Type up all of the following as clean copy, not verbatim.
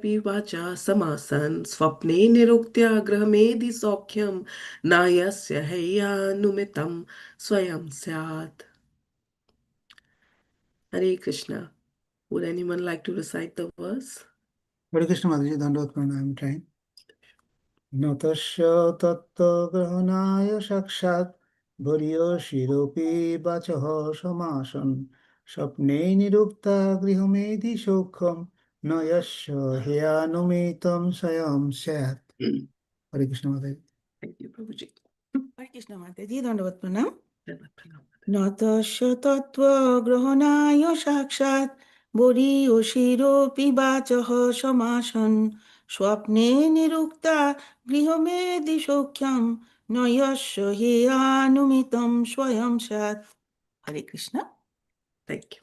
शीरपि वाचा समासन् स्वप्ने निरुक्त्या गृहमेधि सौख्यं न यस्य हैयानुमितं स्वयं स्यात्. Hare Krishna. Would anyone like to recite the verse? Hare Krishna Mataji, Dandavat Pranam, I am trying. न तस्य तत्त्वग्रहणाय साक्षात् बर्हिशिरोऽपि वाचः समासन् स्वप्ने निरुक्ता गृहमेधि सौख्यं न यस्य हेयानुमितं स्वयं स्यात्. हरे कृष्ण माताजी. Thank you, Prabhuji. हरे कृष्ण माताजी, दंडवत प्रणाम. Dandavat pranam. न तस्य तत्त्वग्रहणाय साक्षात् बरीयसीरोऽपि वाचः समासन् स्वप्ने निरुक्ता गृहमेधि सौख्यं न यस्य हेयानुमितं स्वयं स्यात्. हरे Krishna. Thank you.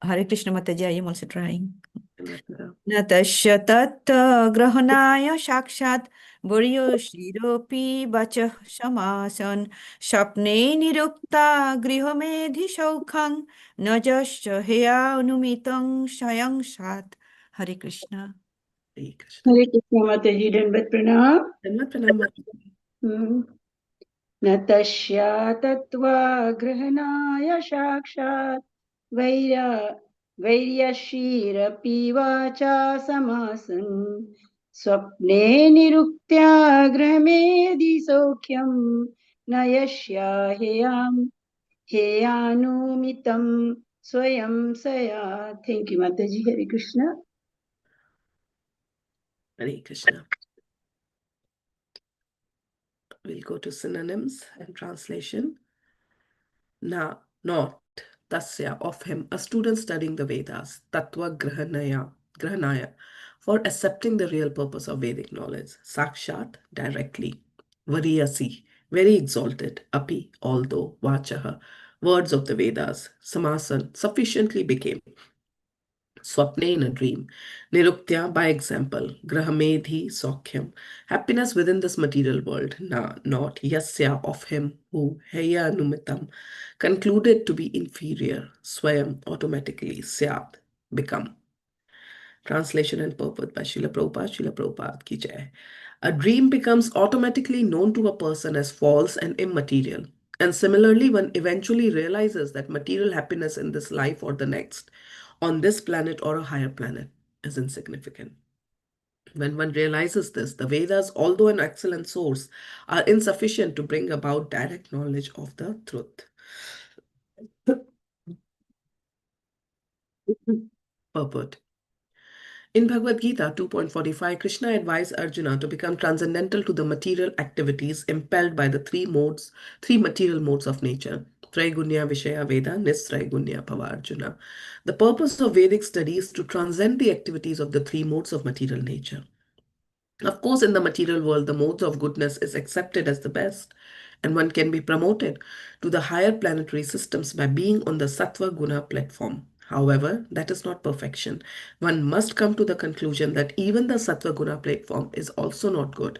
Hare Krishna Mataji, I am also trying. Dandavat pranam. न तस्य तत्त्वग्रहणाय साक्षात् बर्हिशिरोऽपि वाचः समासन् स्वप्ने निरुक्ता गृहमेधि सौख्यं न यस्य हेयानुमितं स्वयं स्यात्. Hare Krishna. Hare Krishna. हरे कृष्ण माताजी, दंडवत प्रणाम. Dandavat pranam, Mataji. न तस्या तत्त्वाग्रहणाय साक्षात् वैर्यशीरपि वाचा समासन् स्वप्ने निरुक्त्या गृहमेधि सौख्यं न यस्या हेयानुमितं स्वयं स्यात्. थैंक यू माताजी. हरे Krishna. Hare Krishna. We'll go to synonyms and translation. Na, not, tasya, of him, a student studying the Vedas, tattva grahanaya, for accepting the real purpose of Vedic knowledge, sakshat, directly, variyasi, very exalted, api, although, vachaha, words of the Vedas, samasan, sufficiently became, swapne, in a dream, niruktya, by example, grahamedhi, sokhyam, happiness within this material world, na, not, yasya, of him, who, heya anumitam, concluded to be inferior, swayam, automatically, syat, become. Translation and purport by Srila Prabhupada. Srila Prabhupada ki jai. A dream becomes automatically known to a person as false and immaterial. And similarly, one eventually realizes that material happiness in this life or the next, on this planet or a higher planet, is insignificant. When one realizes this, the Vedas, although an excellent source, are insufficient to bring about direct knowledge of the truth. Purport. In Bhagavad Gita 2.45, Krishna advised Arjuna to become transcendental to the material activities impelled by the three material modes of nature. Traigunya Vishaya Veda, Nistraigunya Bhava Arjuna. The purpose of Vedic study is to transcend the activities of the three modes of material nature. Of course, in the material world, the modes of goodness is accepted as the best, and one can be promoted to the higher planetary systems by being on the Sattva Guna platform. However, that is not perfection. One must come to the conclusion that even the Sattva Guna platform is also not good.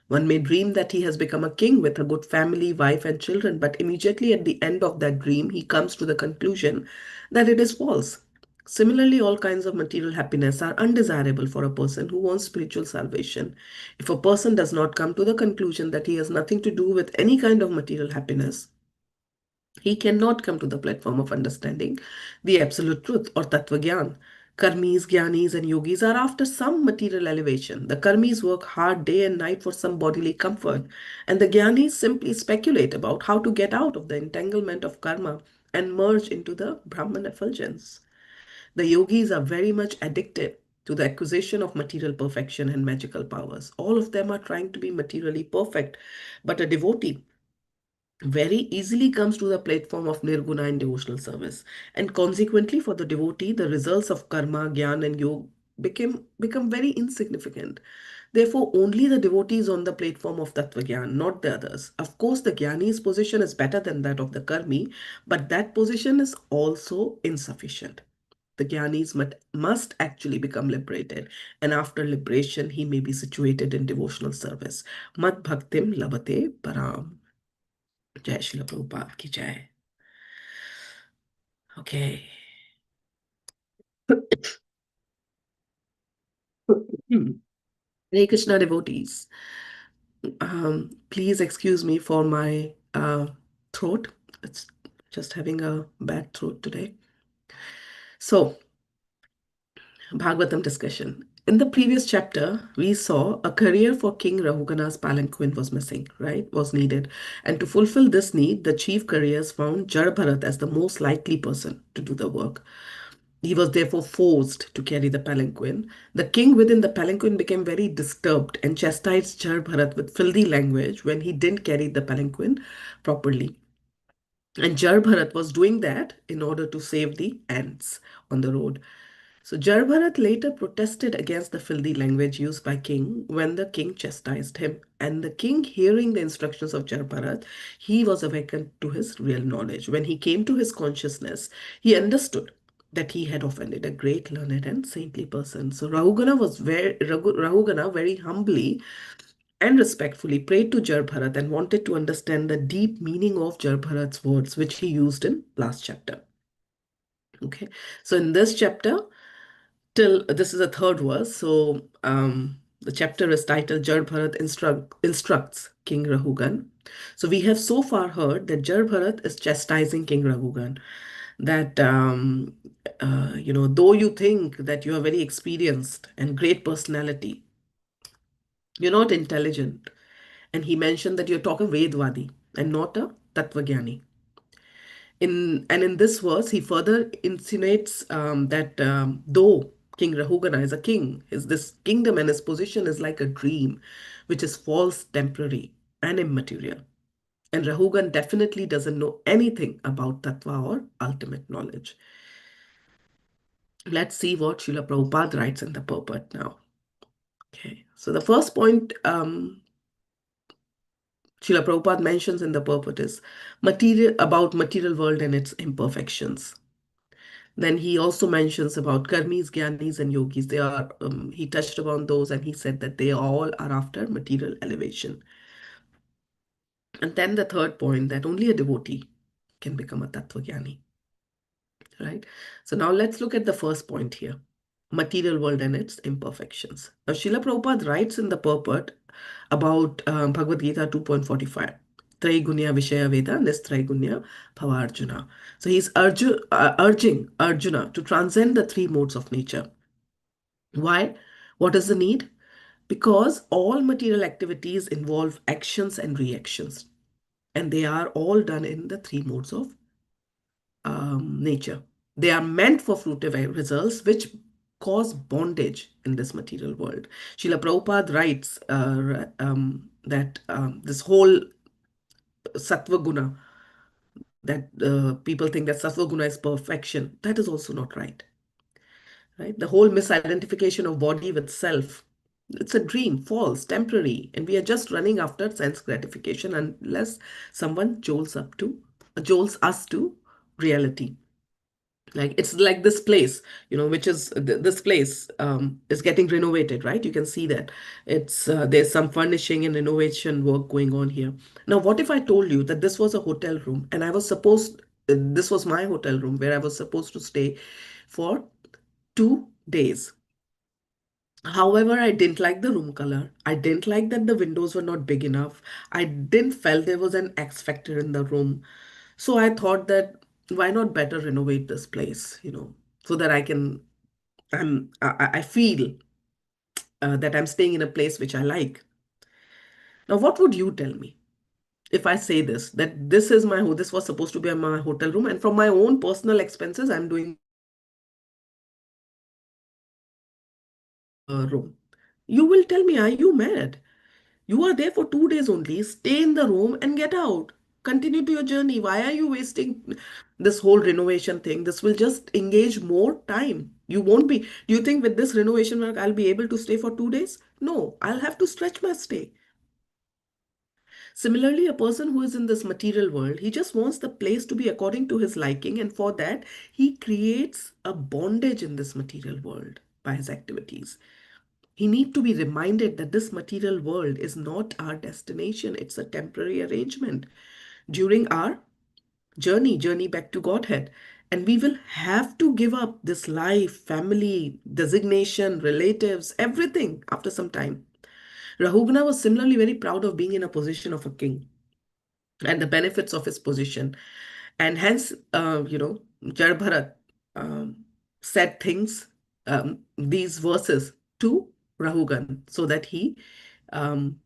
One may dream that he has become a king with a good family, wife, and children, but immediately at the end of that dream, he comes to the conclusion that it is false. Similarly, all kinds of material happiness are undesirable for a person who wants spiritual salvation. If a person does not come to the conclusion that he has nothing to do with any kind of material happiness, he cannot come to the platform of understanding the absolute truth or Tattva Gyan. Karmis, Gyanis, and Yogis are after some material elevation. The Karmis work hard day and night for some bodily comfort, and the Gyanis simply speculate about how to get out of the entanglement of karma and merge into the Brahman effulgence. The yogis are very much addicted to the acquisition of material perfection and magical powers. All of them are trying to be materially perfect, but a devotee very easily comes to the platform of nirguna in devotional service. And consequently, for the devotee, the results of karma, gyan, and yoga become very insignificant. Therefore, only the devotee is on the platform of Tattva Gyan, not the others. Of course, the Gyani's position is better than that of the Karmi, but that position is also insufficient. The Gyanis must actually become liberated, and after liberation, he may be situated in devotional service. Mad Bhaktim Labate Param. Jai Shri Prabhupada ki jai. Okay. Hmm. Hare Krishna devotees. Please excuse me for my throat. It's just having a bad throat today. So, Bhagavatam discussion. In the previous chapter, we saw a career for King Rahugana's palanquin was missing, right? Was needed. And to fulfill this need, the chief couriers found Jarbharat as the most likely person to do the work. He was therefore forced to carry the palanquin. The king within the palanquin became very disturbed and chastised Jarbharat with filthy language when he didn't carry the palanquin properly. And Jarbharat was doing that in order to save the ants on the road. So Jarbharat later protested against the filthy language used by king when the king chastised him. And the king, hearing the instructions of Jarbharat, he was awakened to his real knowledge. When he came to his consciousness, he understood that he had offended a great learned and saintly person. So Rahugana very humbly and respectfully prayed to Jarbharat and wanted to understand the deep meaning of Jarbharat's words, which he used in last chapter. Okay, so in this chapter, till this is a third verse. So the chapter is titled Jarbharat instructs King Rahugan. So we have so far heard that Jarbharat is chastising King Rahugan. That though you think that you are very experienced and great personality, you're not intelligent. And he mentioned that you're talking Vedvadi and not a Tatvagyani. In this verse, he further insinuates that though King Rahugana is a king, this kingdom and his position is like a dream, which is false, temporary, and immaterial. And Rahugan definitely doesn't know anything about tattva or ultimate knowledge. Let's see what Srila Prabhupada writes in the purport now. Okay, so the first point Srila Prabhupada mentions in the purport is material world and its imperfections. Then he also mentions about karmis, gyanis, and yogis. He touched upon those and he said that they all are after material elevation. And then the third point that only a devotee can become a tattva right? So now let's look at the first point here, material world and its imperfections. Now Srila Prabhupada writes in the purport about Bhagavad Gita 2.45. Traigunya Vishaya Veda Nistraigunya Bhavarjuna. So he's urging Arjuna to transcend the three modes of nature. Why? What is the need? Because all material activities involve actions and reactions, and they are all done in the three modes of nature. They are meant for fruitive results, which cause bondage in this material world. Srila Prabhupada writes that this whole sattva guna, that people think that sattva guna is perfection, that is also not right. Right? The whole misidentification of body with self, it's a dream, false, temporary, and we are just running after sense gratification unless someone jolts us to reality. Like it's like this place, which is this place is getting renovated, right? You can see that it's there's some furnishing and renovation work going on here. Now what if I told you that this was a hotel room and this was my hotel room where I was supposed to stay for 2 days. However, I didn't like the room color. I didn't like that the windows were not big enough. I didn't felt there was an X factor in the room. So I thought that why not better renovate this place, so that I feel that I'm staying in a place which I like. Now, what would you tell me if I say this, that this was supposed to be my hotel room, and from my own personal expenses, I'm doing a room? You will tell me, are you mad? You are there for 2 days only. Stay in the room and get out. Continue to your journey. Why are you wasting this whole renovation thing? This will just engage more time. You won't be. Do you think with this renovation work, I'll be able to stay for 2 days? No, I'll have to stretch my stay. Similarly, a person who is in this material world, he just wants the place to be according to his liking, and for that, he creates a bondage in this material world by his activities. He need to be reminded that this material world is not our destination. It's a temporary arrangement during our journey back to Godhead. And we will have to give up this life, family, designation, relatives, everything after some time. Rahugna was similarly very proud of being in a position of a king and the benefits of his position. And hence, Jarbharat um, said things, these verses to Rahugan so that he um,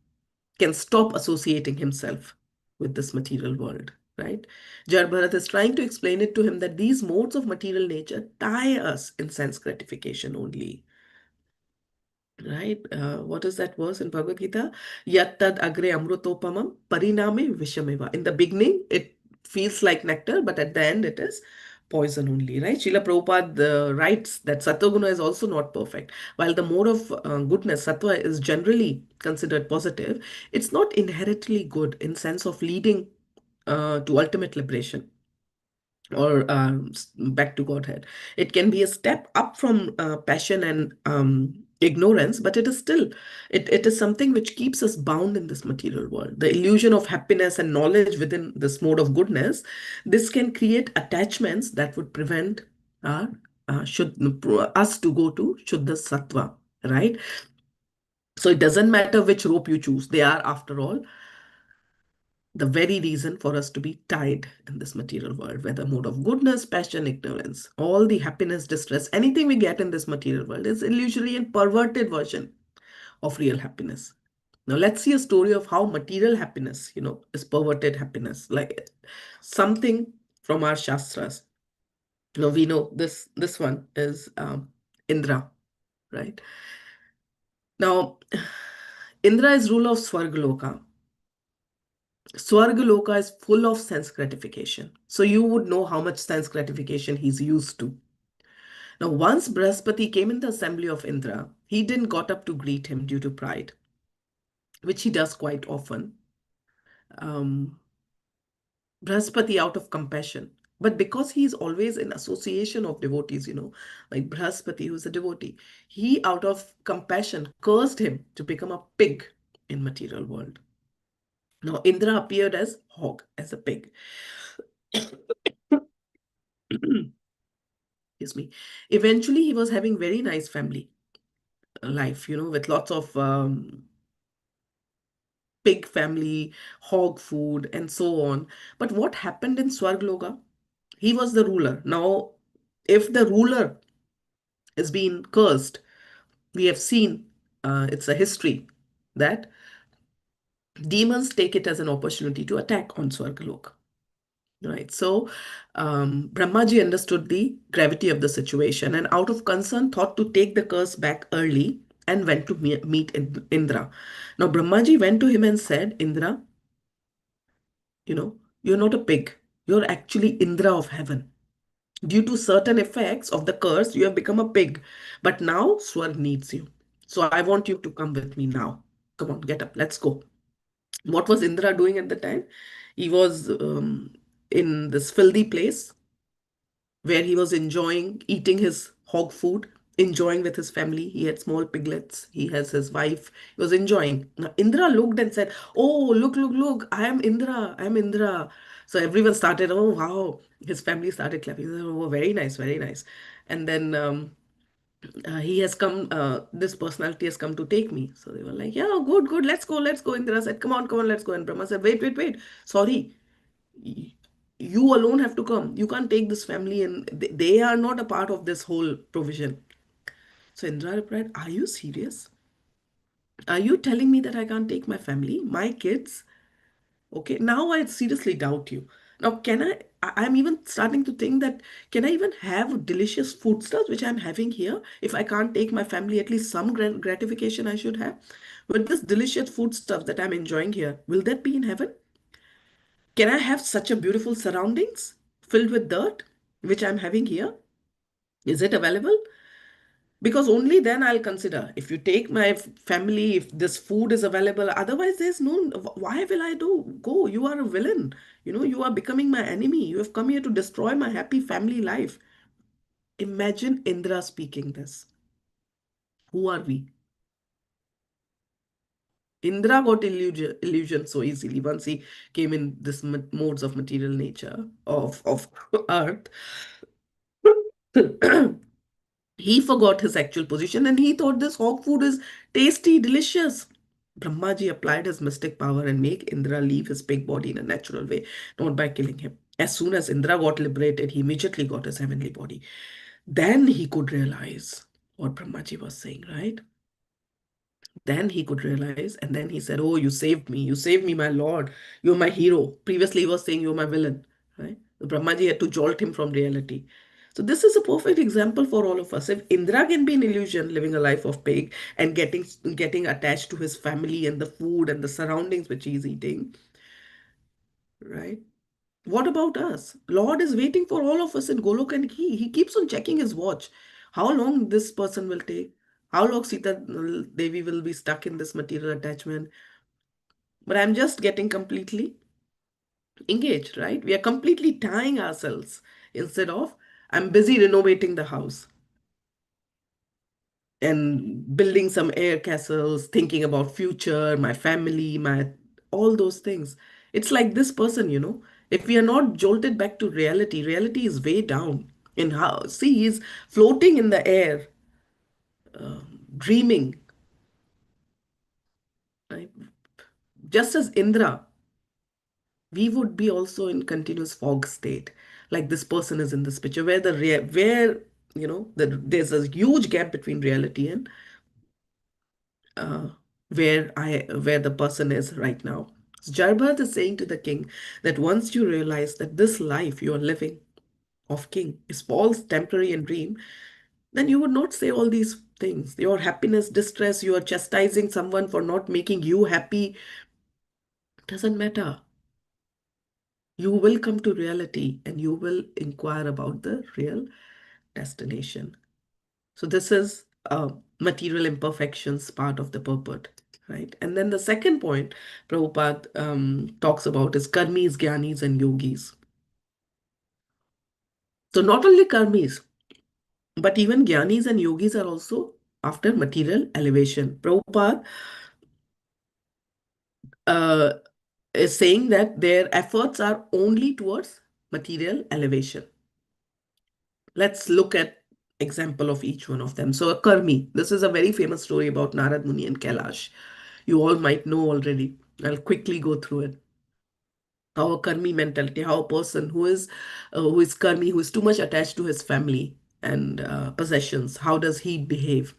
can stop associating himself with this material world, right? Jarbharat is trying to explain it to him that these modes of material nature tie us in sense gratification only. Right? What is that verse in Bhagavad Gita? Yattad agre amrutopamam pariname vishameva. In the beginning, it feels like nectar, but at the end, it is poison only, right? Srila Prabhupada writes that Sattva is also not perfect. While the mode of goodness, Sattva, is generally considered positive, it's not inherently good in sense of leading to ultimate liberation or back to Godhead. It can be a step up from passion and ignorance, but it is still, it is something which keeps us bound in this material world. The illusion of happiness and knowledge within this mode of goodness, this can create attachments that would prevent our should us to go to Shuddha Sattva, right? So it doesn't matter which rope you choose. They are, after all, the very reason for us to be tied in this material world, whether mode of goodness, passion, ignorance, all the happiness, distress, anything we get in this material world is illusory and perverted version of real happiness. Now let's see a story of how material happiness, is perverted happiness, like something from our shastras. Now we know this one is Indra, right? Now Indra is ruler of Swargaloka. Swargaloka is full of sense gratification. So you would know how much sense gratification he's used to. Now, once Brihaspati came in the assembly of Indra, he didn't got up to greet him due to pride, which he does quite often. Um, Brihaspati out of compassion. But because he's always in association of devotees, like Brihaspati, who's a devotee, he out of compassion cursed him to become a pig in material world. Now, Indra appeared as hog, as a pig. Excuse me. Eventually, he was having very nice family life, with lots of pig family, hog food, and so on. But what happened in Swargloka? He was the ruler. Now, if the ruler is being cursed, we have seen, it's a history that demons take it as an opportunity to attack on Swargaloka. Right. So Brahmaji understood the gravity of the situation and out of concern thought to take the curse back early and went to meet Indra. Now Brahmaji went to him and said, Indra, you're not a pig. You're actually Indra of heaven. Due to certain effects of the curse, you have become a pig. But now Swarg needs you. So I want you to come with me now. Come on, get up. Let's go. What was Indra doing at the time? He was in this filthy place where he was enjoying eating his hog food, enjoying with his family. He had small piglets. He has his wife. He was enjoying. Now, Indra looked and said, "Oh, look, look, look! I am Indra. I am Indra." So everyone started, "Oh, wow!" His family started clapping. They said, "Oh, very nice, very nice." And then he has come. This personality has come to take me. So they were like, "Yeah, good, good. Let's go, let's go." Indra said, come on, let's go." And Brahma said, "Wait, wait, wait. Sorry, you alone have to come. You can't take this family, and they are not a part of this whole provision." So Indra replied, "Are you serious? Are you telling me that I can't take my family, my kids? Okay, now I seriously doubt you. Now, I'm even starting to think that can I even have delicious foodstuffs which I'm having here? If I can't take my family, at least some gratification I should have. With this delicious foodstuff that I'm enjoying here, will that be in heaven? Can I have such a beautiful surroundings filled with dirt, which I'm having here? Is it available? Because only then I'll consider. If you take my family, if this food is available, otherwise there's no, why will I go? You are a villain. You are becoming my enemy. You have come here to destroy my happy family life. Imagine Indra speaking this. Who are we? Indra got illusion so easily once he came in this modes of material nature of earth. He forgot his actual position and he thought this hog food is tasty, delicious. Brahmaji applied his mystic power and made Indra leave his pig body in a natural way, not by killing him. As soon as Indra got liberated, he immediately got his heavenly body. Then he could realize what Brahmaji was saying, right? Then he could realize, and then he said, "Oh, you saved me. You saved me, my lord. You're my hero." Previously, he was saying, "You're my villain." Right? Brahmaji had to jolt him from reality. So, this is a perfect example for all of us. If Indra can be an illusion, living a life of pig and getting attached to his family and the food and the surroundings which he's eating, right? What about us? Lord is waiting for all of us in Golok and he keeps on checking his watch. How long this person will take? How long Sita Devi will be stuck in this material attachment? But I'm just getting completely engaged, right? We are completely tying ourselves instead of I'm busy renovating the house and building some air castles, thinking about future, my family, my all those things. It's like this person, if we are not jolted back to reality, reality is way down in how, see, he's floating in the air, dreaming, right? Just as Indra, we would be also in continuous fog state, like this person is in this picture, where there's a huge gap between reality and uh, where the person is right now. Jarbhat is saying to the king that once you realize that this life you are living of king is false, temporary, and dream, then you would not say all these things. Your happiness, distress, you are chastising someone for not making you happy, doesn't matter. You will come to reality and you will inquire about the real destination. So this is material imperfections part of the purport, right? And then the second point Prabhupada talks about is karmis, jnanis, and yogis. So not only karmis, but even jnanis and yogis are also after material elevation. Prabhupada uh, is saying that their efforts are only towards material elevation. Let's look at example of each one of them. So a karmi, this is a very famous story about Narad Muni and Kailash. You all might know already. I'll quickly go through it. How a karmi mentality, how a person who is karmi, who is too much attached to his family and possessions, how does he behave?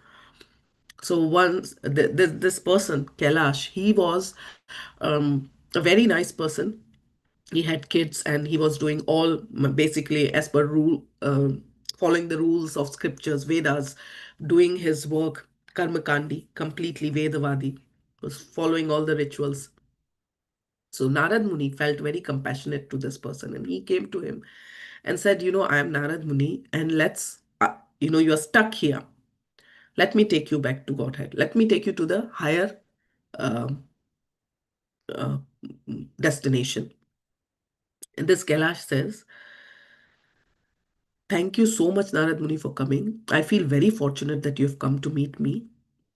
So once this person Kailash, he was a very nice person. He had kids and he was doing all basically as per rule, following the rules of scriptures, Vedas, doing his work, karmakandi, completely Vedavadi, was following all the rituals. So Narad Muni felt very compassionate to this person and he came to him and said, I am Narad Muni and you are stuck here. Let me take you back to Godhead. Let me take you to the higher um, uh, destination. And this Kailash says, "Thank you so much, Narad Muni, for coming. I feel very fortunate that you have come to meet me.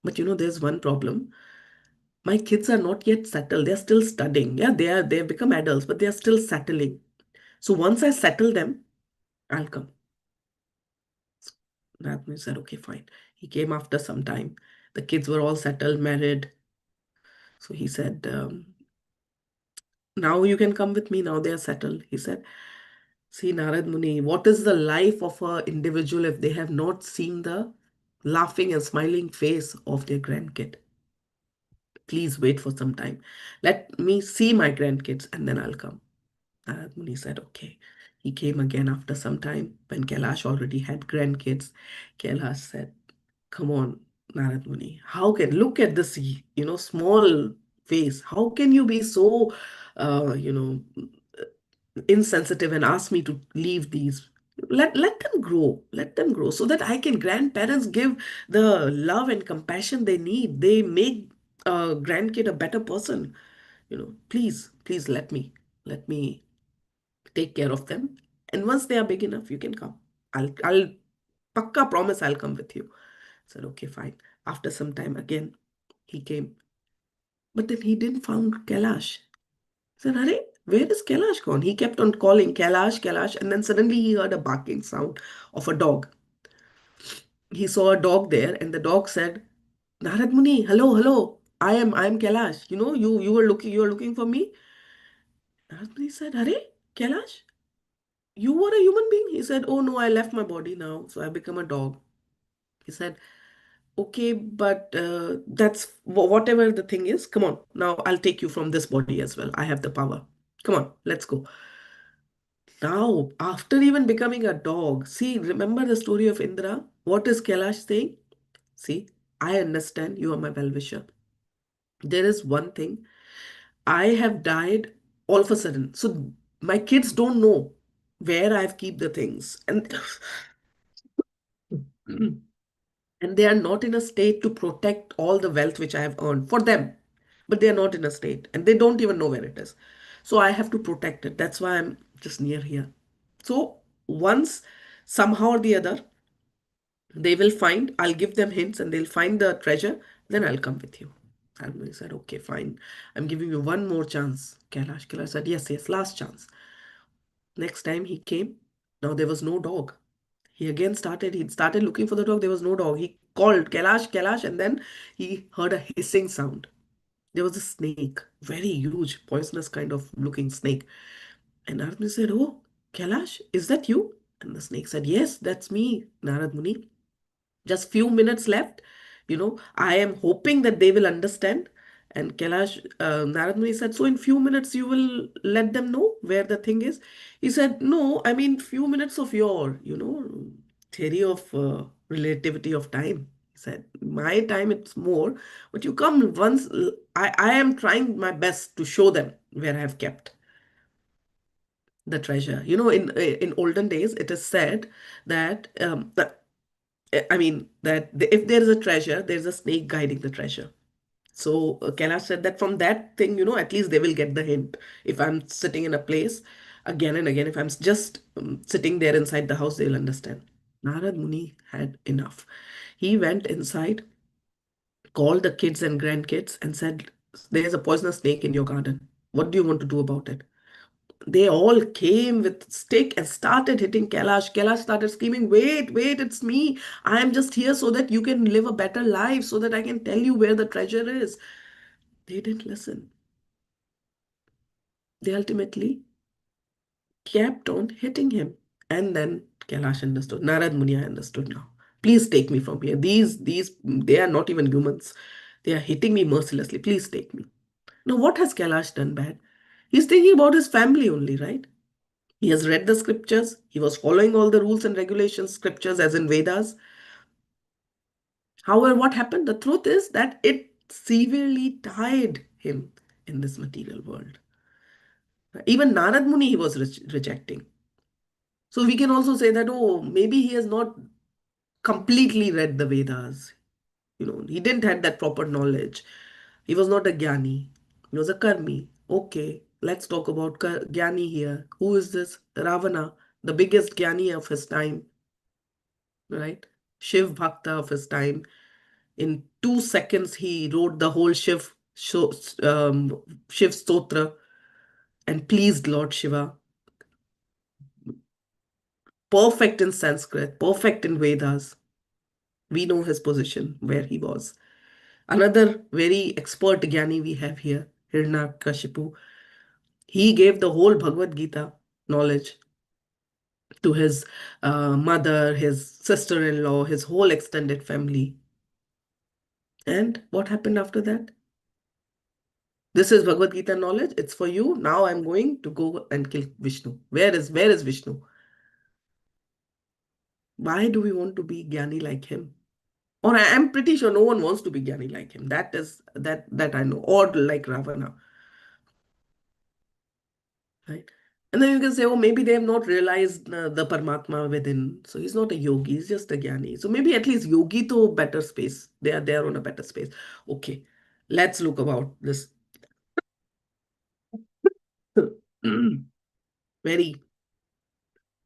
But there's one problem. My kids are not yet settled. They're still studying. Yeah, they've become adults, but they're still settling. So once I settle them, I'll come." Narad Muni said, "Okay, fine." He came after some time. The kids were all settled, married. So he said, "Now you can come with me. Now they are settled." He said, "See, Narad Muni, what is the life of an individual if they have not seen the laughing and smiling face of their grandkid? Please wait for some time. Let me see my grandkids and then I'll come." Narad Muni said, "Okay." He came again after some time when Kailash already had grandkids. Kailash said, "Come on, Narad Muni, how can look at this, small face? How can you be so, uh, you know, insensitive and ask me to leave these? Let them grow. Let them grow so that I can grandparents give the love and compassion they need. They make a grandkid a better person. Please, please let me take care of them. And once they are big enough, you can come. I'll pakka promise I'll come with you." I said, "Okay, fine." After some time again, he came. But then he didn't found Kailash. He said, "Hare, Where is Kailash gone? He kept on calling Kailash, Kailash, and then suddenly he heard a barking sound of a dog. He saw a dog there, and the dog said, Narad Muni, hello, hello. I am Kailash. You were looking for me. Narad Muni said, Hare, Kailash, you were a human being. He said, oh no, I left my body now, so I become a dog. He said, okay, but that's whatever the thing is. Come on, now I'll take you from this body as well. I have the power. Come on, let's go. Now, after even becoming a dog, see, remember the story of Indra? What is Kailash saying? See, I understand you are my well-wisher. There is one thing. I have died all of a sudden. So my kids don't know where I've keep the things. And and they are not in a state to protect all the wealth which I have earned for them. But they are not in a state and they don't even know where it is. So I have to protect it. That's why I'm just near here. So once somehow or the other they will find, I'll give them hints and they'll find the treasure, then I'll come with you. And he said, okay, fine. I'm giving you one more chance. Kailash said, yes, yes, last chance. Next time he came, now there was no dog. He started looking for the dog. There was no dog. He called Kailash, Kailash, and then he heard a hissing sound. There was a snake, very huge, poisonous kind of looking snake. And Narad Muni said, oh, Kailash, is that you? And the snake said, yes, that's me, Narad Muni. Just few minutes left. I am hoping that they will understand. And Kailash, Narad Muni said, so in few minutes you will let them know where the thing is. He said, no, I mean few minutes of your, theory of relativity of time. He said, my time it's more, but you come once. I am trying my best to show them where I have kept the treasure. In olden days, it is said that if there is a treasure, there's a snake guiding the treasure. So Kailash said that from that thing, at least they will get the hint. If I'm sitting in a place again and again, if I'm just sitting there inside the house, they'll understand. Narad Muni had enough. He went inside, called the kids and grandkids, and said, there's a poisonous snake in your garden. What do you want to do about it? They all came with stick and started hitting Kailash. Kailash started screaming, wait, wait, it's me. I am just here so that you can live a better life, so that I can tell you where the treasure is. They didn't listen. They ultimately kept on hitting him. And then Kailash understood. Narad Muni understood now. Please take me from here. These, they are not even humans. They are hitting me mercilessly. Please take me. Now, what has Kailash done bad? He's thinking about his family only, right? He has read the scriptures. He was following all the rules and regulations, scriptures as in Vedas. However, what happened? The truth is that it severely tied him in this material world. Even Narad Muni he was rejecting. So we can also say that, oh, maybe he has not completely read the Vedas. He didn't have that proper knowledge. He was not a Jnani. He was a Karmi. Okay, let's talk about Jnani here. Who is this? Ravana, the biggest Jnani of his time, right? Shiv Bhakta of his time. In 2 seconds, he wrote the whole Shiv Stotra and pleased Lord Shiva. Perfect in Sanskrit, perfect in Vedas. We know his position, where he was. Another very expert Jnani we have here, Hiranyakashipu. He gave the whole Bhagavad Gita knowledge to his mother, his sister-in-law, his whole extended family. And what happened after that? This is Bhagavad Gita knowledge. It's for you. Now I'm going to go and kill Vishnu. Where is Vishnu? Why do we want to be Jnani like him? Or I'm pretty sure no one wants to be Jnani like him. That I know. Or like Ravana. Right? And then you can say, oh, maybe they have not realized the Paramatma within. So he's not a yogi, he's just a Jnani. So maybe at least yogi to better space. They are there on a better space. Okay, let's look about this. Very,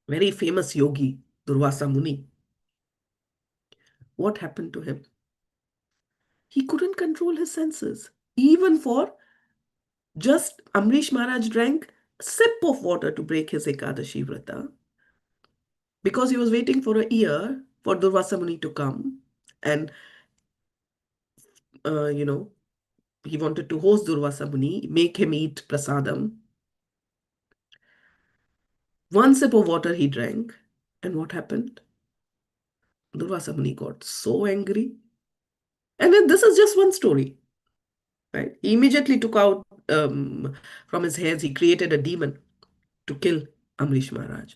very famous yogi, Durvasa Muni. What happened to him? He couldn't control his senses. Even for just Amrish Maharaj drank sip of water to break his Ekadashi Vrata because he was waiting for a year for Durvasa Muni to come and, you know, he wanted to host Durvasa Muni, make him eat prasadam. One sip of water he drank, and what happened? Durvasa Muni got so angry. And then this is just one story, right? He immediately took out from his hairs, he created a demon to kill Amrish Maharaj.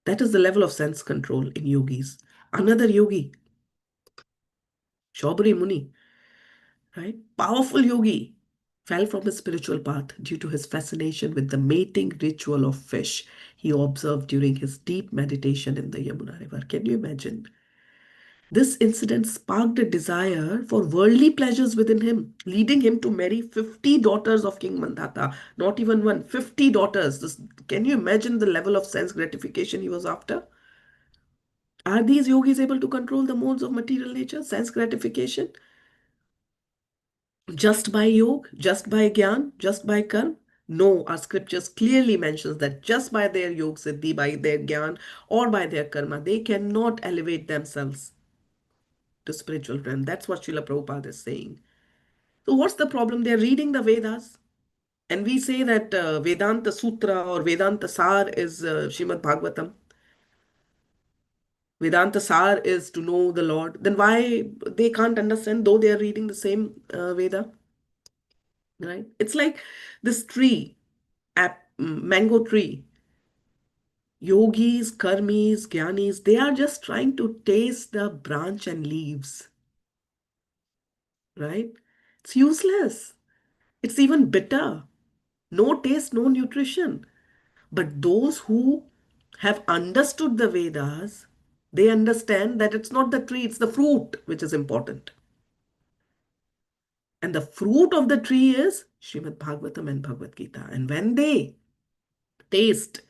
That is the level of sense control in yogis. Another yogi, Shaubri Muni, right? Powerful yogi, fell from his spiritual path due to his fascination with the mating ritual of fish he observed during his deep meditation in the Yamuna River. Can you imagine? This incident sparked a desire for worldly pleasures within him, leading him to marry 50 daughters of King Mandata. Not even one, 50 daughters. Can you imagine the level of sense gratification he was after? Are these yogis able to control the modes of material nature, sense gratification? Just by yoga, just by gyan, just by karma? No, our scriptures clearly mentions that just by their yoga siddhi, by their gyan or by their karma, they cannot elevate themselves to spiritual realm. That's what Srila Prabhupada is saying. So what's the problem? They're reading the Vedas. And we say that Vedanta Sutra or Vedanta Sar is Srimad Bhagavatam. Vedanta Sar is to know the Lord. Then why they can't understand though they are reading the same Veda? Right? It's like this tree, mango tree. Yogis, karmis, jnanis, they are just trying to taste the branch and leaves. Right? It's useless. It's even bitter. No taste, no nutrition. But those who have understood the Vedas, they understand that it's not the tree, it's the fruit which is important. And the fruit of the tree is Srimad Bhagavatam and Bhagavad Gita. And when they taste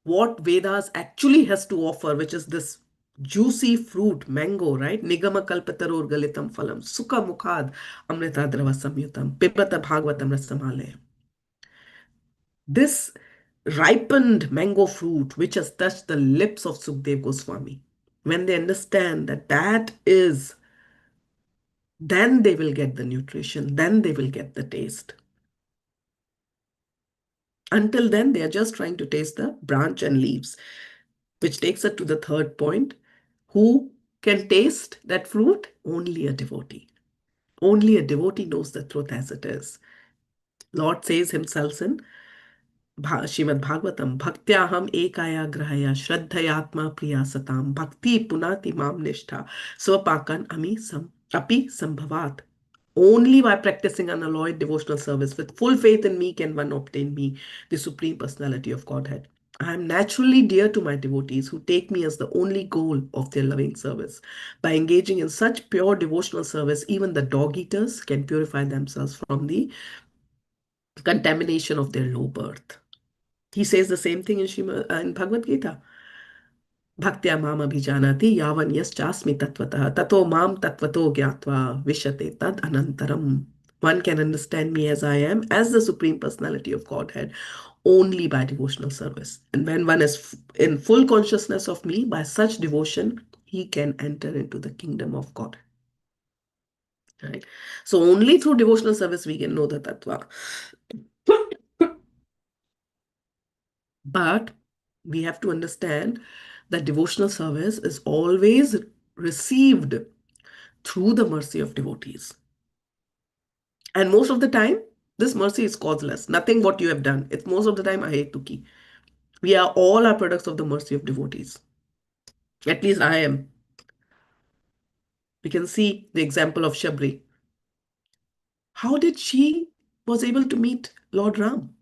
what Vedas actually has to offer, which is this juicy fruit, mango, right? Nigama kalpataror galitam phalam, sukha mukhad amritadrava samyutam, pipata bhagavatam rasamalaya. This ripened mango fruit, which has touched the lips of Sukdev Goswami, when they understand that that is, then they will get the nutrition, then they will get the taste. Until then, they are just trying to taste the branch and leaves, which takes us to the third point. Who can taste that fruit? Only a devotee. Only a devotee knows the truth as it is. Lord says himself in Shrimad Bhagavatam, Bhaktyaham ekaya grahaya shraddhayatma priya satam bhakti punati mam nishtha swapakan api sambhavat. Only by practicing unalloyed devotional service with full faith in me can one obtain me, the Supreme Personality of Godhead. I am naturally dear to my devotees who take me as the only goal of their loving service. By engaging in such pure devotional service, even the dog eaters can purify themselves from the contamination of their low birth. He says the same thing in Bhagavad Gita. Bhaktya mam abhijanati yavan yaschasmi tatvatah tato mam tatvato gyatva vishate tad anantaram. One can understand me as I am, as the Supreme Personality of Godhead, only by devotional service. And when one is in full consciousness of me, by such devotion, he can enter into the kingdom of God. Right? So only through devotional service we can know the tattva. But we have to understand that devotional service is always received through the mercy of devotees. And most of the time, this mercy is causeless. Nothing what you have done. It's most of the time ahetuki. We are all are products of the mercy of devotees. At least I am. We can see the example of Shabri. How did she was able to meet Lord Ram?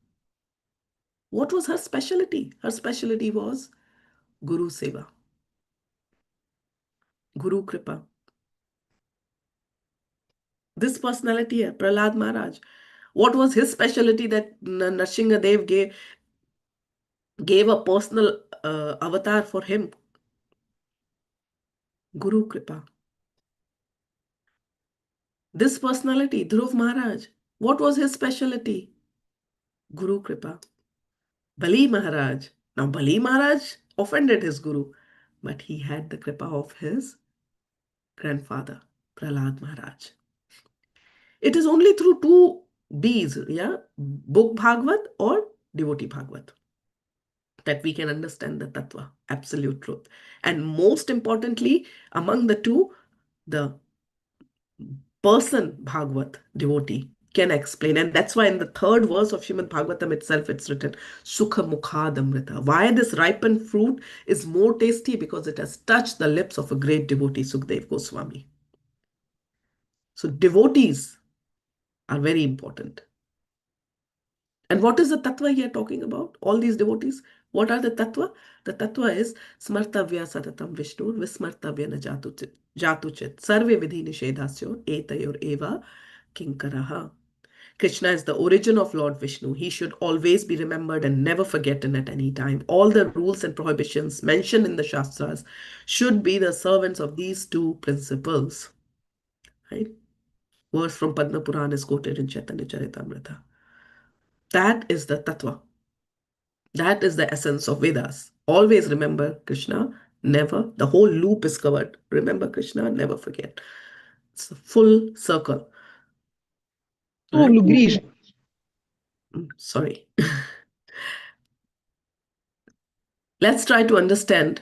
What was her specialty? Her specialty was Guru Seva, Guru Kripa. This personality, Prahlad Maharaj, what was his specialty that Dev gave a personal avatar for him? Guru Kripa. This personality, Dhruv Maharaj, what was his specialty? Guru Kripa. Bali Maharaj. Now, Bali Maharaj offended his guru, but he had the Kripa of his grandfather, Prahlad Maharaj. It is only through two B's, yeah, book Bhagavad or devotee Bhagavad, that we can understand the tattva, absolute truth. And most importantly, among the two, the person Bhagavad, devotee, can explain. And that's why in the third verse of Shrimad Bhagavatam itself, it's written, Sukha Mukhadamrita. Why this ripened fruit is more tasty? Because it has touched the lips of a great devotee, Sukdev Goswami. So devotees are very important. And what is the tattva here talking about? All these devotees. What are the tattva? The tattva is smartavya satatam Vishnu vismartavya na jatuchit sarve vidhi nishedhasyo etayor eva kinkaraha. Krishna is the origin of Lord Vishnu. He should always be remembered and never forgotten at any time. All the rules and prohibitions mentioned in the Shastras should be the servants of these two principles. Right? Verse from Padma Puran is quoted in Chaitanya Charitamrita. That is the tattva. That is the essence of Vedas. Always remember Krishna, never. The whole loop is covered. Remember Krishna, never forget. It's a full circle. Right? Grish. Sorry. Let's try to understand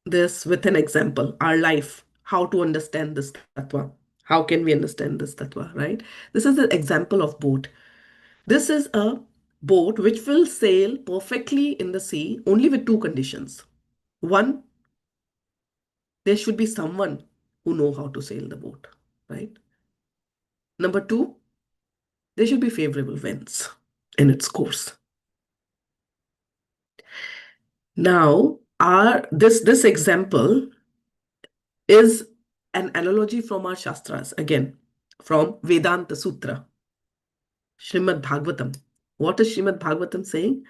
this with an example, our life, how to understand this tattva. How can we understand this tattva, right? This is the example of boat. This is a boat which will sail perfectly in the sea only with two conditions. One, there should be someone who know how to sail the boat, right? Number two, there should be favorable winds in its course. Now, this example is an analogy from our Shastras, again, from Vedanta Sutra, Srimad Bhagavatam. What is Srimad Bhagavatam saying?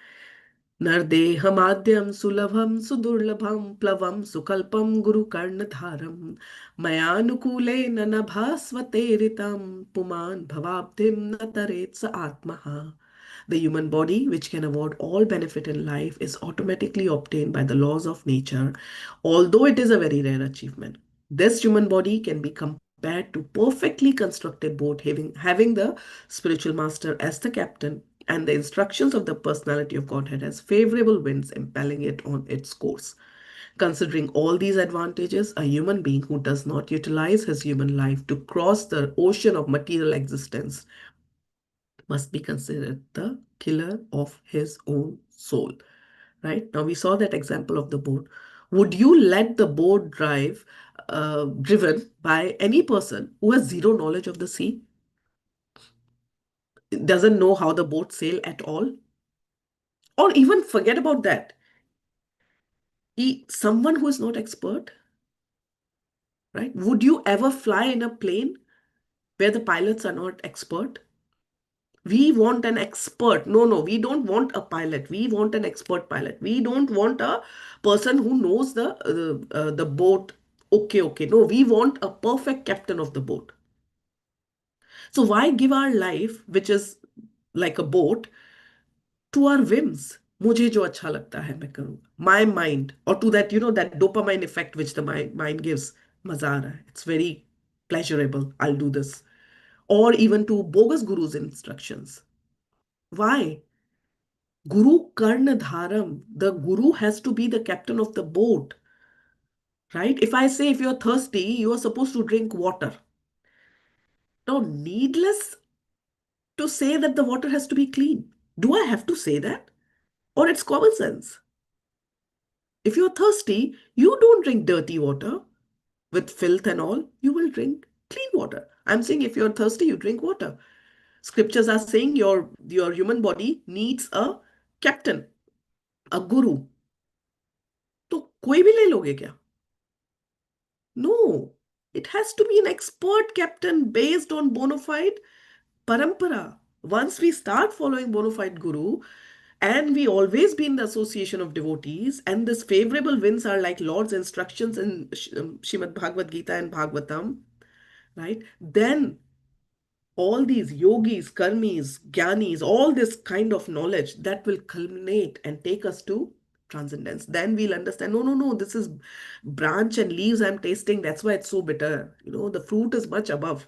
Nardehamadyam sulabham sudurlabham plavam sukalpam guru karnadharam mayanukule nanabhasvateritam puman bhavabdim nataretsa atmaha. The human body, which can award all benefit in life, is automatically obtained by the laws of nature, although it is a very rare achievement. This human body can be compared to perfectly constructed boat having the spiritual master as the captain and the instructions of the personality of Godhead as favorable winds impelling it on its course. Considering all these advantages, a human being who does not utilize his human life to cross the ocean of material existence must be considered the killer of his own soul. Right? Now we saw that example of the boat. Would you let the boat driven by any person who has zero knowledge of the sea? Doesn't know how the boat sail at all? Or even forget about that. Someone who is not expert, right? Would you ever fly in a plane where the pilots are not expert? We want an expert. No, we don't want a pilot. We want an expert pilot. We don't want a person who knows the boat. Okay. No, we want a perfect captain of the boat. So why give our life, which is like a boat, to our whims? मुझे जो अच्छा लगता है मैं करूँ. My mind, or to that, that dopamine effect which the mind gives. मजा आ रहा है. It's very pleasurable. I'll do this. Or even to bogus gurus' instructions. Why? Guru Karna Dharam. The guru has to be the captain of the boat. Right? If I say if you're thirsty, you are supposed to drink water. Now, needless to say that the water has to be clean. Do I have to say that? Or it's common sense? If you're thirsty, you don't drink dirty water with filth and all. You will drink clean water. I'm saying if you're thirsty, you drink water. Scriptures are saying your human body needs a captain, a guru. तो कोई भी ले लोगे क्या? No, it has to be an expert captain based on bona fide parampara. Once we start following bona fide guru, and we always be in the association of devotees, and this favorable winds are like Lord's instructions in Shrimad Bhagavad Gita and Bhagavatam, right? Then all these yogis, karmis, jnanis, all this kind of knowledge that will culminate and take us to transcendence. Then we'll understand, no, no, no, this is branch and leaves I'm tasting. That's why it's so bitter. The fruit is much above.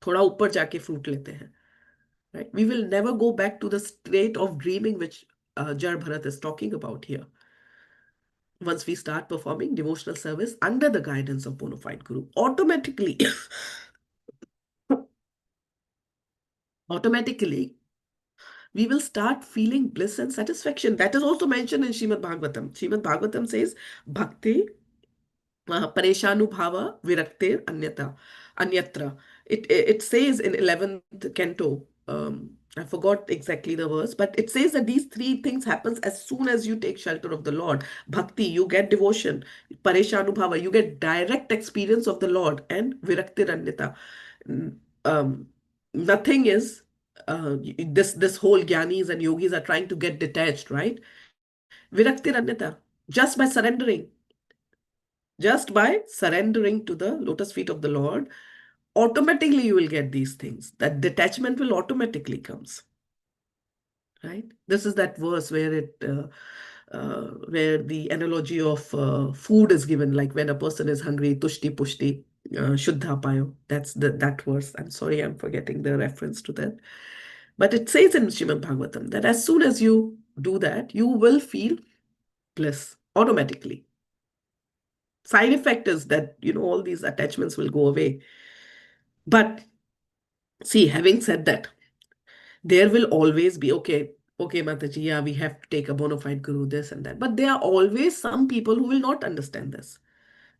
थोड़ा ऊपर जाके fruit लेते हैं. Right? We will never go back to the state of dreaming which Jar Bharat is talking about here. Once we start performing devotional service under the guidance of bona fide Guru, automatically, we will start feeling bliss and satisfaction. That is also mentioned in Srimad Bhagavatam. Srimad Bhagavatam says, Bhakti Pareshanubhava Viraktir Anyatra. It says in 11th canto, I forgot exactly the verse, but it says that these three things happens as soon as you take shelter of the Lord. Bhakti, you get devotion. Pareshanubhava, you get direct experience of the Lord. And Viraktir Anyata. Um, Nothing is this whole jnanis and yogis are trying to get detached, right? Viraktir Anyata. Just by surrendering, to the lotus feet of the Lord, automatically you will get these things. That detachment will automatically comes. Right? This is that verse where the analogy of food is given, like when a person is hungry, tushti pushti, shuddha payo. That's that verse. I'm sorry, I'm forgetting the reference to that. But it says in Srimad Bhagavatam that as soon as you do that, you will feel bliss automatically. Side effect is that, all these attachments will go away. But see, having said that, there will always be, okay, Mataji, yeah, we have to take a bona fide guru, this and that. But there are always some people who will not understand this,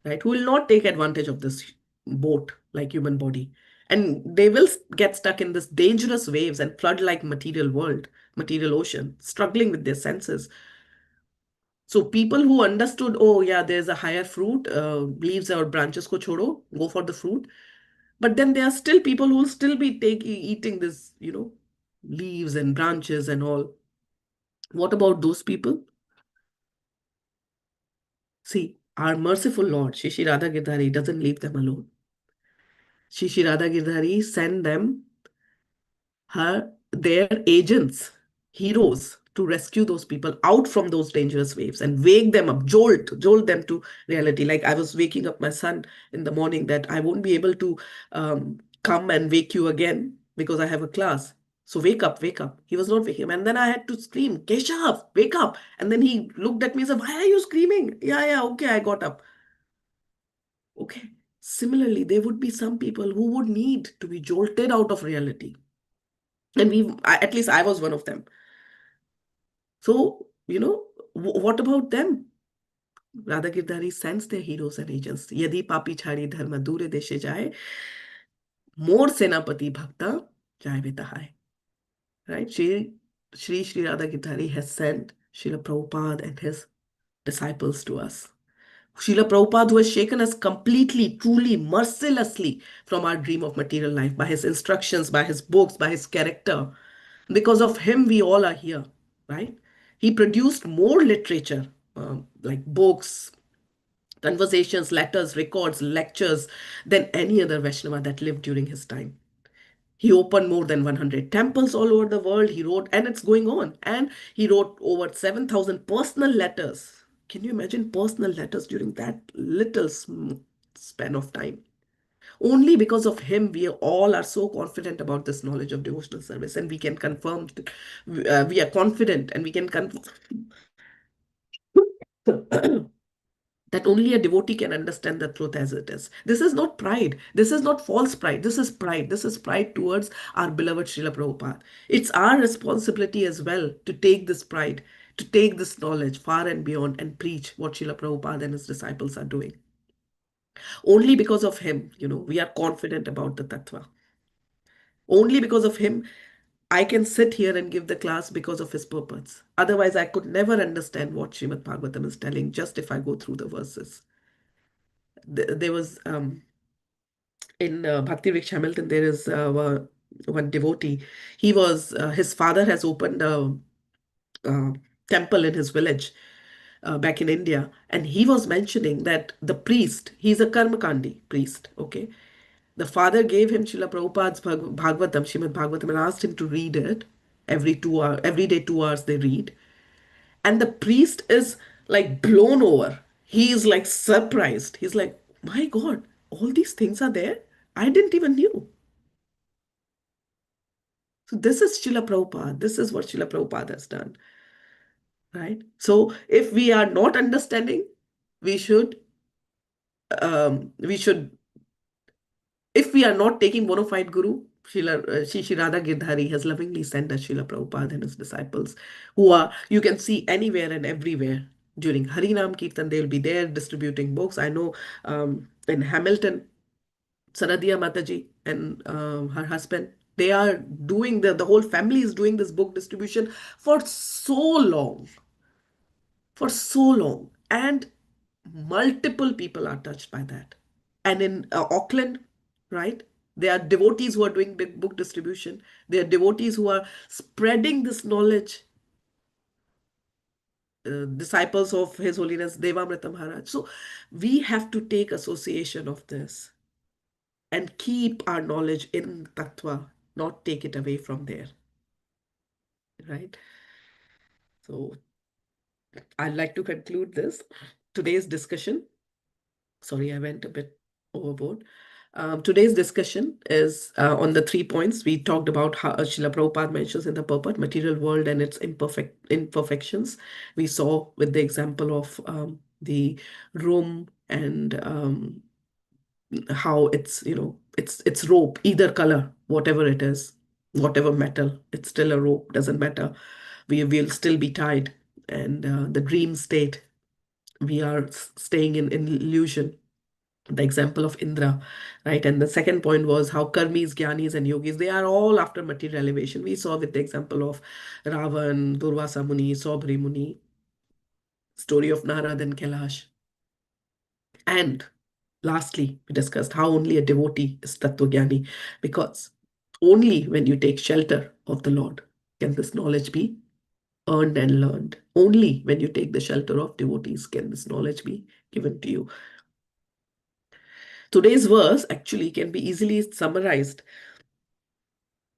right? Who will not take advantage of this boat like human body. And they will get stuck in this dangerous waves and flood like material world, material ocean, struggling with their senses. So people who understood, oh yeah, there's a higher fruit, leaves or branches ko chodo, go for the fruit. But then there are still people who will still be eating this, leaves and branches and all. What about those people? See, our merciful Lord, Shri Shri Radha Girdhari, doesn't leave them alone. Shri Shri Radha Girdhari send them their agents, heroes, to rescue those people out from those dangerous waves and wake them up, jolt them to reality. Like I was waking up my son in the morning that I won't be able to come and wake you again because I have a class. So wake up, wake up. He was not waking up. And then I had to scream, Keshav, wake up. And then he looked at me and said, why are you screaming? Yeah, okay, I got up. Okay. Similarly, there would be some people who would need to be jolted out of reality. And at least I was one of them. So, what about them? Radha Girdhari sends their heroes and agents. Yadi papi chhadi dharma dure deshe jaye, more senapati bhakta jaye betahai. Right? Shri Radha Girdhari has sent Srila Prabhupada and his disciples to us. Srila Prabhupada, who has shaken us completely, truly, mercilessly from our dream of material life by his instructions, by his books, by his character. Because of him, we all are here, right? He produced more literature, like books, conversations, letters, records, lectures than any other Vaishnava that lived during his time. He opened more than 100 temples all over the world. He wrote, and it's going on, and he wrote over 7,000 personal letters. Can you imagine personal letters during that little span of time? Only because of him, we all are so confident about this knowledge of devotional service, and we can confirm, we are confident, and we can confirm that only a devotee can understand the truth as it is. This is not pride. This is not false pride. This is pride. This is pride towards our beloved Srila Prabhupada. It's our responsibility as well to take this pride, to take this knowledge far and beyond and preach what Srila Prabhupada and his disciples are doing. Only because of him, we are confident about the tattva. Only because of him, I can sit here and give the class because of his purpose. Otherwise, I could never understand what Srimad Bhagavatam is telling just if I go through the verses. There was in Bhakti Rich Hamilton, there is one devotee. His father has opened a temple in his village back in India, and he was mentioning that the priest, he's a Karmakandi priest, okay? The father gave him Srila Prabhupada's Bhagavatam, Srimad Bhagavatam, and asked him to read it every 2 hours, every day 2 hours they read. And the priest is like blown over. He is like surprised. He's like, my God, all these things are there? I didn't even knew. So this is Srila Prabhupada. This is what Srila Prabhupada has done. Right? So if we are not understanding, we should we should, if we are not taking bona fide guru, Shri Radha Girdhari has lovingly sent us Srila Prabhupada and his disciples, who are, you can see anywhere and everywhere. During Harinam Kirtan, they'll be there distributing books. I know in Hamilton, Saradia Mataji and her husband, they are doing, the whole family is doing this book distribution for so long, for so long. And multiple people are touched by that. And in Auckland, right, there are devotees who are doing big book distribution. There are devotees who are spreading this knowledge, disciples of His Holiness Devamrita Maharaj. So we have to take association of this and keep our knowledge in Tattva, not take it away from there, right? So I'd like to conclude this today's discussion. Sorry, I went a bit overboard. Today's discussion is on the 3 points we talked about. How Srila Prabhupada mentions in the purport, material world and its imperfections. We saw with the example of the room and how it's, it's rope, either color, whatever it is, whatever metal, it's still a rope, doesn't matter. We will still be tied. And the dream state, we are staying in illusion, the example of Indra, right? And the second point was how karmis, jnanis, and yogis, they are all after material elevation. We saw with the example of Ravan, Durvasa Muni, Saubhri Muni, story of Narad and Kailash. And lastly, we discussed how only a devotee is Tattvajnani, because only when you take shelter of the Lord can this knowledge be earned and learned. Only when you take the shelter of devotees can this knowledge be given to you. Today's verse actually can be easily summarized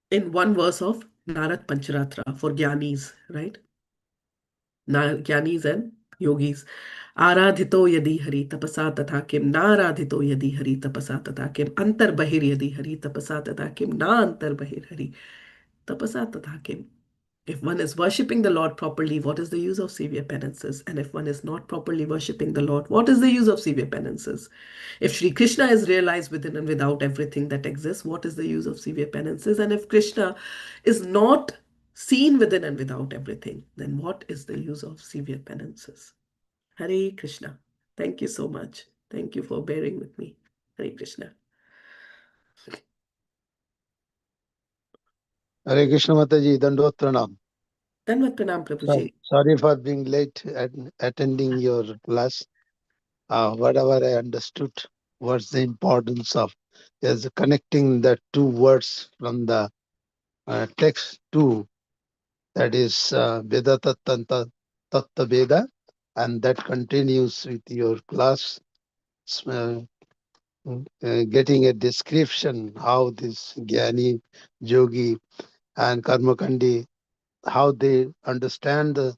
in one verse of Narad Pancharatra for Gyanis, right? Gyanis and yogis. Aradhito yadi hari tapasa tatha kim, naradhito yadi hari tapasa tatha kim, antar bahir yadi hari tapasa tatha kim, na antar bahir hari tapasa tatha kim. If one is worshipping the Lord properly, what is the use of severe penances? And if one is not properly worshipping the Lord, what is the use of severe penances? If Sri Krishna is realized within and without everything that exists, what is the use of severe penances? And if Krishna is not seen within and without everything, then what is the use of severe penances? Hare Krishna. Thank you so much. Thank you for bearing with me. Hare Krishna. Hare Krishna Mataji, Dandot Pranam. Danvat Pranam, Prabhuji. Sorry for being late at attending your class. Whatever I understood, what's the importance of is connecting the two words from the text to, that is Veda Tattva Veda, and that continues with your class, uh, getting a description how this Jnani, Yogi, and Karmakandi, how they understand the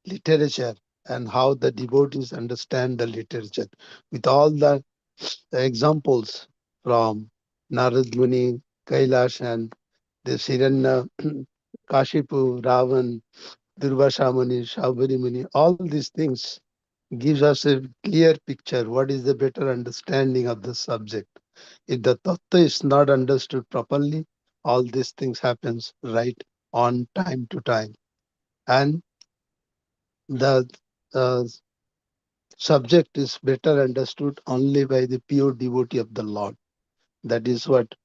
literature and how the devotees understand the literature, with all the examples from Narad Muni, Kailash, and the Siranya, Kashipu, Ravan, Durvasha Muni, Shaubhari Muni. All these things gives us a clear picture what is the better understanding of the subject. If the tattva is not understood properly, all these things happens right on time to time. And the uh, subject is better understood only by the pure devotee of the Lord. That is what,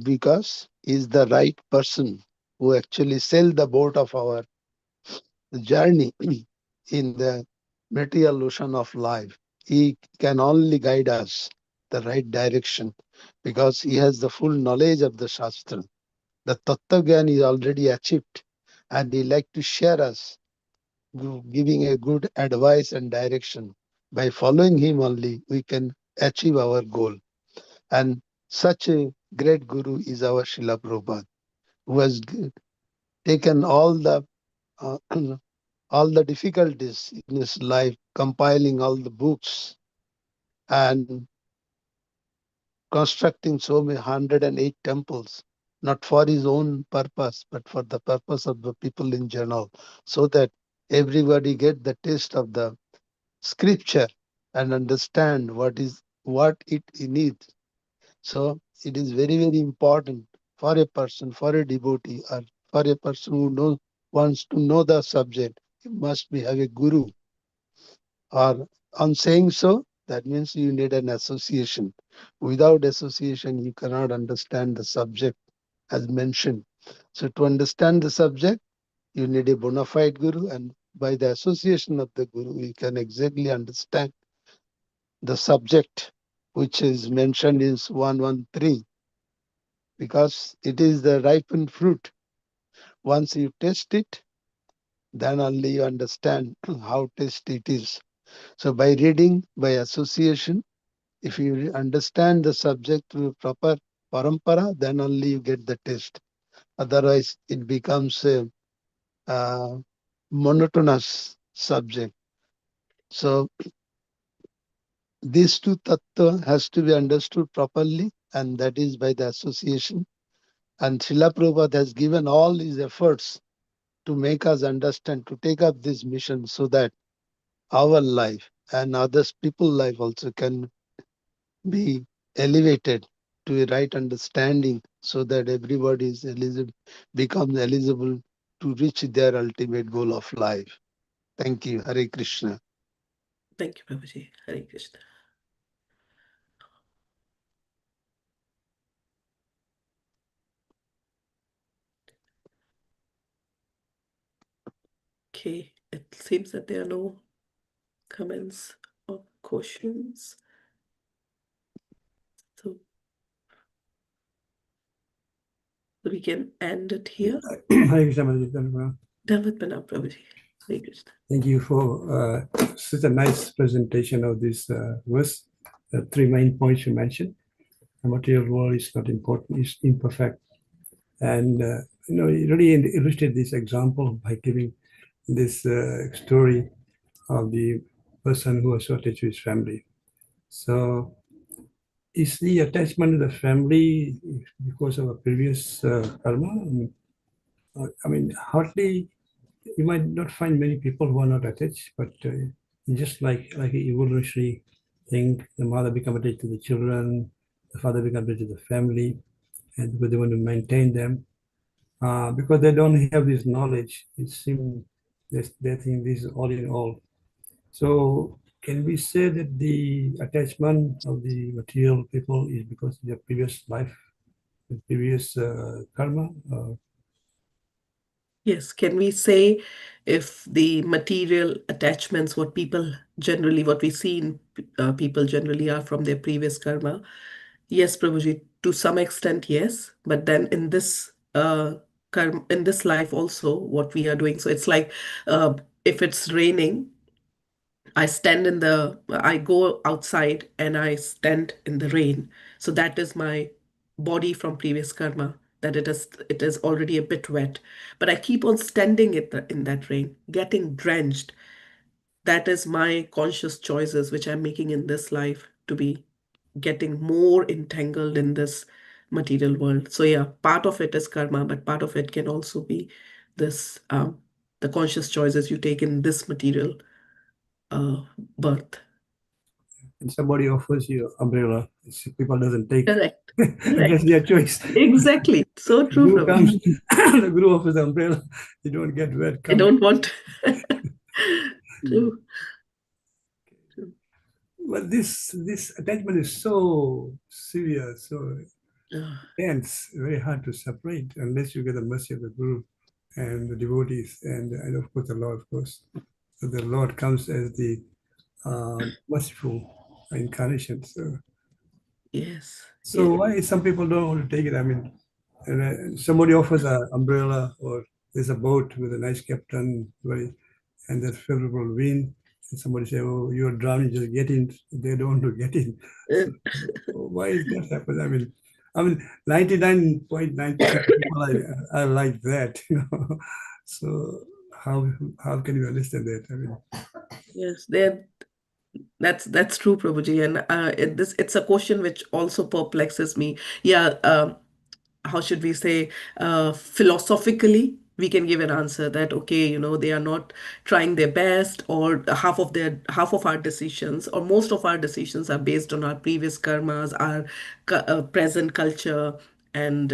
because he is the right person who actually sail the boat of our journey in the material ocean of life. He can only guide us the right direction because he has the full knowledge of the Shastra. The Tattva is already achieved and he like to share us, giving a good advice and direction. By following him only, we can achieve our goal. And such a great guru is our Srila Prabhupada, who has taken uh, all the difficulties in his life, compiling all the books and constructing so many 108 temples, not for his own purpose, but for the purpose of the people in general, so that everybody get the taste of the scripture and understand what it needs. So it is very, very important for a person, for a devotee, or for a person who wants to know the subject, he must be have a guru. Or on saying so, that means you need an association. Without association, you cannot understand the subject as mentioned. So to understand the subject, you need a bona fide guru, and by the association of the guru, you can exactly understand the subject which is mentioned in 113, because it is the ripened fruit. Once you taste it, then only you understand how tasty it is. So by reading, by association, if you understand the subject through proper parampara, then only you get the taste. Otherwise, it becomes a monotonous subject. So these two tattva has to be understood properly, and that is by the association. And Srila Prabhupada has given all his efforts to make us understand, to take up this mission, so that our life and others people's life also can be elevated to a right understanding, so that everybody is eligible, becomes eligible to reach their ultimate goal of life. Thank you. Hare Krishna. Thank you, Prabhuji. Hare Krishna. Okay, it seems that there are no comments or questions. So we can end it here. Hare Krishna, Mataji. Dhanava. Dhavat Pranam, Prabhuji. Hare Krishna. Thank you for such a nice presentation of this verse. The three main points you mentioned. The material world is not important, it's imperfect. And you really illustrate this example by giving this story of the person who was so attached to his family. So is the attachment to the family because of a previous karma? I mean, hardly, you might not find many people who are not attached, but just like an evolutionary thing, the mother becomes attached to the children, the father becomes attached to the family, and because they want to maintain them, because they don't have this knowledge, it seems they think this is all in all. So can we say that the attachment of the material people is because of their previous life, the previous karma? Yes, can we say if the material attachments, what we see in people generally are from their previous karma? Yes, Prabhuji, to some extent, yes. But then in this karma, in this life also, what we are doing, so it's like if it's raining, I go outside and I stand in the rain. So that is my body from previous karma, that it is already a bit wet. But I keep on standing in that rain, getting drenched. That is my conscious choices which I'm making in this life to be getting more entangled in this material world. So yeah, part of it is karma, but part of it can also be this the conscious choices you take in this material uh, birth. And somebody offers you umbrella, people doesn't take. Correct. That's Correct. their choice. Exactly. So The true, guru Prabhu. comes, the guru offers the umbrella, you don't get wet. I Come. don't want. True. True. But this attachment is so severe, so Ah, dense, very hard to separate unless you get the mercy of the guru and the devotees and of course the Lord, of course. So the Lord comes as the merciful incarnation. yes. So Yeah. why some people don't want to take it? I mean, somebody offers an umbrella or there's a boat with a nice captain, and there's favorable wind, somebody say, "Oh, you're drowning, just get in." They don't want to get in. So, why is that happening? I mean, 99.9% people are like that, you know. So how can you understand that? I mean, Yes, that's true, Prabhuji, and it's a question which also perplexes me. Yeah, how should we say, philosophically, we can give an answer that okay, they are not trying their best, or half of our decisions, or most of our decisions are based on our previous karmas, our present culture and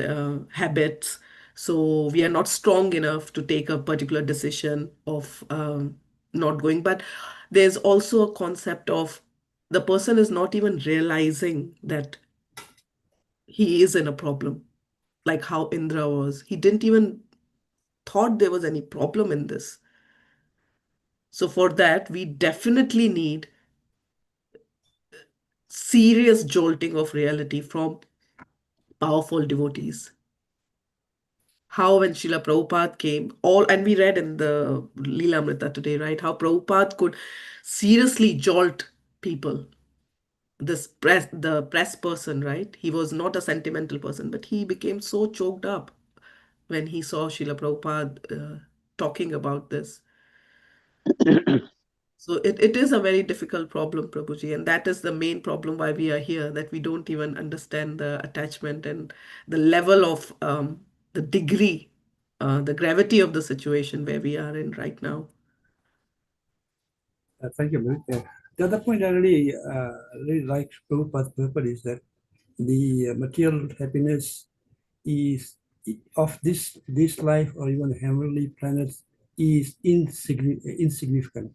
habits. So we are not strong enough to take a particular decision of not going. But there's also a concept of the person is not even realizing that he is in a problem, like how Indra was. He didn't even thought there was any problem in this. So for that, we definitely need serious jolting of reality from powerful devotees. How when Srila Prabhupada came, and we read in the Leelamrita today, right? How Prabhupada could seriously jolt people. The press person, right? He was not a sentimental person, but he became so choked up when he saw Srila Prabhupada talking about this. So it is a very difficult problem, Prabhuji, and that is the main problem why we are here, that we don't even understand the attachment and the level of the degree, the gravity of the situation where we are in right now. thank you, Malik. The other point I really like Prabhupada's purpose is that the material happiness is of this life or even heavenly planets is insignificant.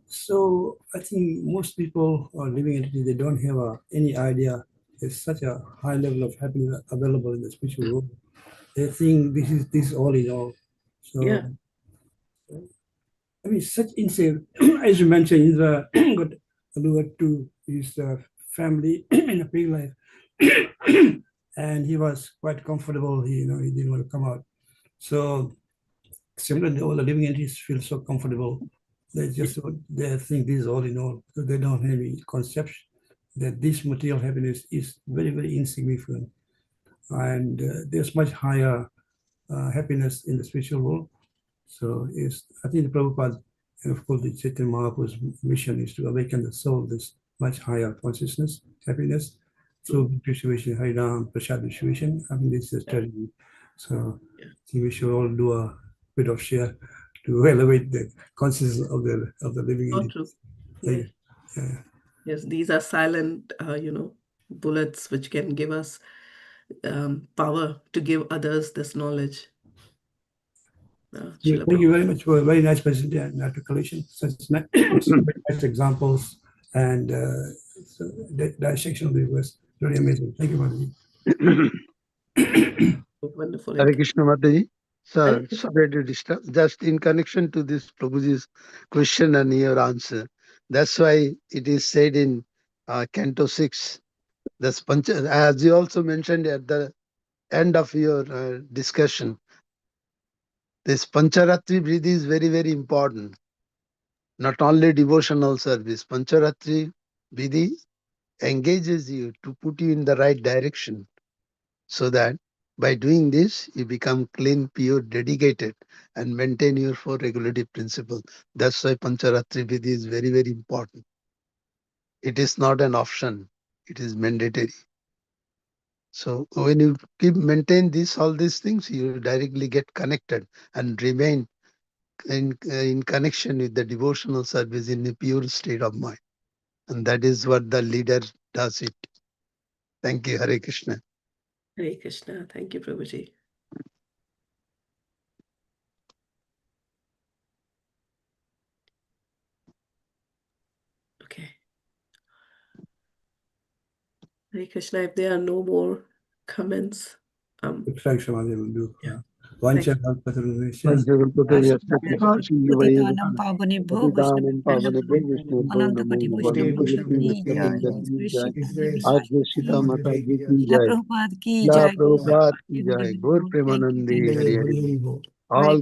So I think most people are living entities, they don't have any idea there's such a high level of happiness available in the spiritual world. They think this is all in all. So Yeah. I mean, such insane, as you mentioned, Indra got allured to his family in a pre-life, and he was quite comfortable. He didn't want to come out. So similarly, all the living entities feel so comfortable. They think this is all in all, because they don't have any conception that this material happiness is very, very insignificant, and there's much higher happiness in the spiritual world. So I think the Prabhupada, and of course the Chaitanya Mahaprabhu's mission is to awaken the soul this much higher consciousness, happiness, through distribution, Harinam, Prasad distribution. I mean, this is a strategy. So I think we should all do a bit of share to elevate the consciousness of the living So entities. true. Yeah. Yes, these are silent, bullets which can give us power to give others this knowledge. Yeah, thank you very much for a very nice presentation and articulation. Such nice examples and so that section of it was very amazing. Thank you, Mataji. Wonderful. Hare Krishna, Mataji. Sir, Hare Krishna. sorry to disturb. Just in connection to this Prabhuji's question and your answer. That's why it is said in Canto 6, this as you also mentioned at the end of your discussion, this Pancharatri Vidhi is very, very important. Not only devotional service, Pancharatri Vidhi engages you to put you in the right direction, so that by doing this, you become clean, pure, dedicated, and maintain your four regulative principles. That's why Pancharatri Vidhi is very, very important. It is not an option, it is mandatory. So when you maintain all these things, you directly get connected and remain in connection with the devotional service in a pure state of mind. And that is what the leader does it. Thank you, Hare Krishna. Hare Krishna. Thank you, Prabhuji. Okay. Hare Krishna. If there are no more comments, Thanks, Shamaji. We'll do. Yeah. Vancha Putitanam pavanebhyo Putitanam Vaishnavibhyo Pavanebhyo Ananta Koti Vaishnavibhyo Vaishnava Ki Jai, Krishna आज सीता माता जी की La जय, Prabhupada Ki ला Jai, Prabhupada की जय, गौर Premanandi Hari Hari. All